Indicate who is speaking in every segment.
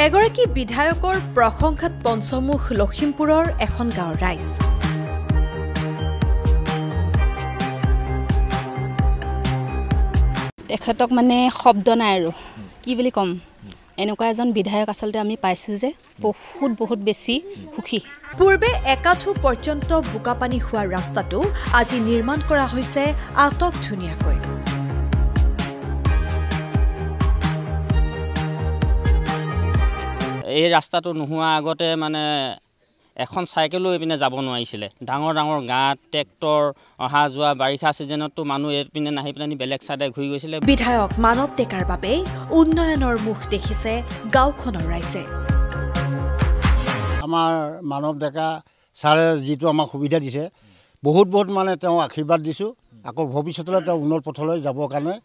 Speaker 1: এগৰাকী বিধায়কৰ প্ৰশংসাত পঞ্চমুখ লখিমপুৰৰ এখন গাঁৱৰ ৰাইজ।
Speaker 2: তেখেতক মানে শব্দ নাই আৰু কি বুলি কম, এনেকুৱা এজন বিধায়ক আচলতে আমি পাইছোঁ যে বহুত বেছি সুখী।
Speaker 1: পূৰ্বে একাঠু পৰ্যন্ত বোকাপানী হোৱা ৰাস্তাটো আজি নিৰ্মাণ কৰা হৈছে আটক ধুনীয়াকৈ।
Speaker 3: এই ৰাস্তাটো নোহোৱা আগতে মানে এখন চাইকেলো এইপিনে যাব নোৱাৰিছিলে। ডাঙৰ গাঁত ট্ৰেক্টৰ অহা যোৱা বাৰিষা ছিজনতো মানুহ এইপিনে নাহি পেলাই বেলেগ চাইডে ঘূৰি গৈছিলে।
Speaker 1: বিধায়ক মানৱ ডেকাৰ বাবে উন্নয়নৰ মুখ দেখিছে গাঁওখনৰ ৰাইজে।
Speaker 4: আমাৰ মানৱ ডেকা ছাৰে যিটো আমাক সুবিধা দিছে বহুত মানে তেওঁ আশীৰ্বাদ দিছোঁ। আকৌ ভৱিষ্যতলৈ তেওঁ উন্নত পথলৈ যাবৰ কাৰণে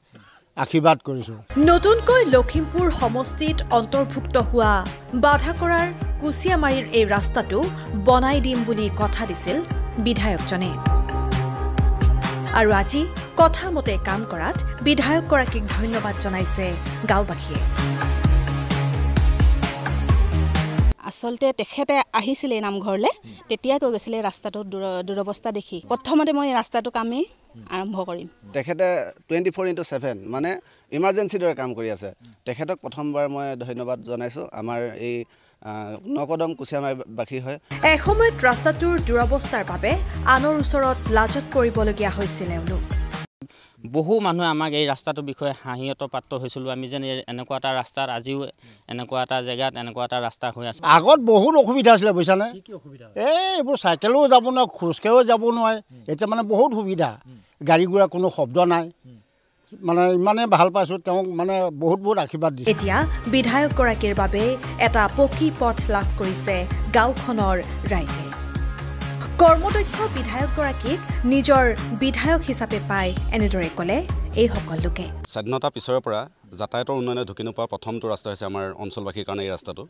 Speaker 4: আশীৰ্বাদ কৰিছোঁ।
Speaker 1: নতুনকৈ লখিমপুৰ সমষ্টিত অন্তৰ্ভুক্ত হোৱা বাধাকৰাৰ কুচিয়ামাৰীৰ এই ৰাস্তাটো বনাই দিম বুলি কথা দিছিল বিধায়কজনে। আৰু আজি কথামতে কাম কৰাত বিধায়কগৰাকীক ধন্যবাদ জনাইছে গাঁওবাসীয়ে।
Speaker 2: আচলতে তেখেতে আহিছিলে নামঘৰলৈ, তেতিয়াই কৈ গৈছিলে ৰাস্তাটো দুৰৱস্থা দেখি প্ৰথমতে মই ৰাস্তাটো কামেই আৰম্ভ কৰিম।
Speaker 5: তেখেতে 24/7 মানে ইমাৰ্জেঞ্চিৰ দৰে কাম কৰি আছে। তেখেতক প্ৰথমবাৰ মই ধন্যবাদ জনাইছোঁ। আমাৰ এই নকদম কুচিয়ামাৰীবাসী হয়।
Speaker 1: এসময়ত ৰাস্তাটোৰ দুৰৱস্থাৰ বাবে আনৰ ওচৰত লাজত পৰিবলগীয়া হৈছিল এওঁলোক।
Speaker 3: বহু মানুহে আমাক এই ৰাস্তাটোৰ বিষয়ে হাঁহিয়ত পাত্ৰ হৈছিলোঁ। আমি যেন এনেকুৱা এটা ৰাস্তাত আজিও এনেকুৱা এটা জেগাত এনেকুৱা এটা ৰাস্তা হৈ আছে।
Speaker 4: আগত বহুত অসুবিধা আছিলে বুজিছানে? এইবোৰ চাইকেলো যাব নোৱাৰে, খোজকাঢ়িও যাব নোৱাৰে। এতিয়া মানে বহুত সুবিধা, গাড়ী ঘোঁৰা কোনো শব্দ নাই। মানে ইমানেই ভাল পাইছোঁ, তেওঁক মানে বহুত আশীৰ্বাদ দিছে।
Speaker 1: এতিয়া বিধায়কগৰাকীৰ বাবে এটা পকী পথ লাভ কৰিছে গাঁওখনৰ ৰাইজে। কৰ্মদক্ষ বিধায়কগৰাকীক নিজৰ বিধায়ক হিচাপে পাই এনেদৰে ক'লে এইসকল লোকে।
Speaker 6: স্বাধীনতা পিছৰে পৰা যাতায়াতৰ উন্নয়নে ঢুকি নোপোৱা প্ৰথমটো ৰাস্তা হৈছে আমাৰ অঞ্চলবাসীৰ কাৰণে এই ৰাস্তাটো।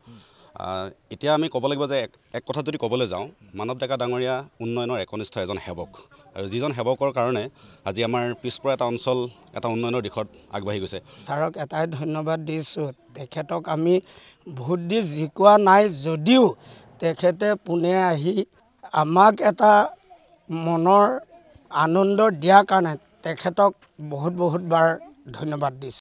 Speaker 6: এতিয়া আমি ক'ব লাগিব যে এক কথাত যদি ক'বলৈ যাওঁ, মানৱ ডেকা ডাঙৰীয়া উন্নয়নৰ একনিষ্ঠ এজন সেৱক, আৰু যিজন সেৱকৰ কাৰণে আজি আমাৰ পিছপৰা এটা অঞ্চল এটা উন্নয়নৰ দিশত আগবাঢ়ি গৈছে।
Speaker 7: ছাৰক এটাই ধন্যবাদ দিছোঁ, তেখেতক আমি ভোট দি জিকোৱা নাই যদিও তেখেতে পুনে আহি আমাক এটা মনৰ আনন্দ দিয়াৰ কাৰণে তেখেতক বহুত বাৰ ধন্যবাদ দিছোঁ।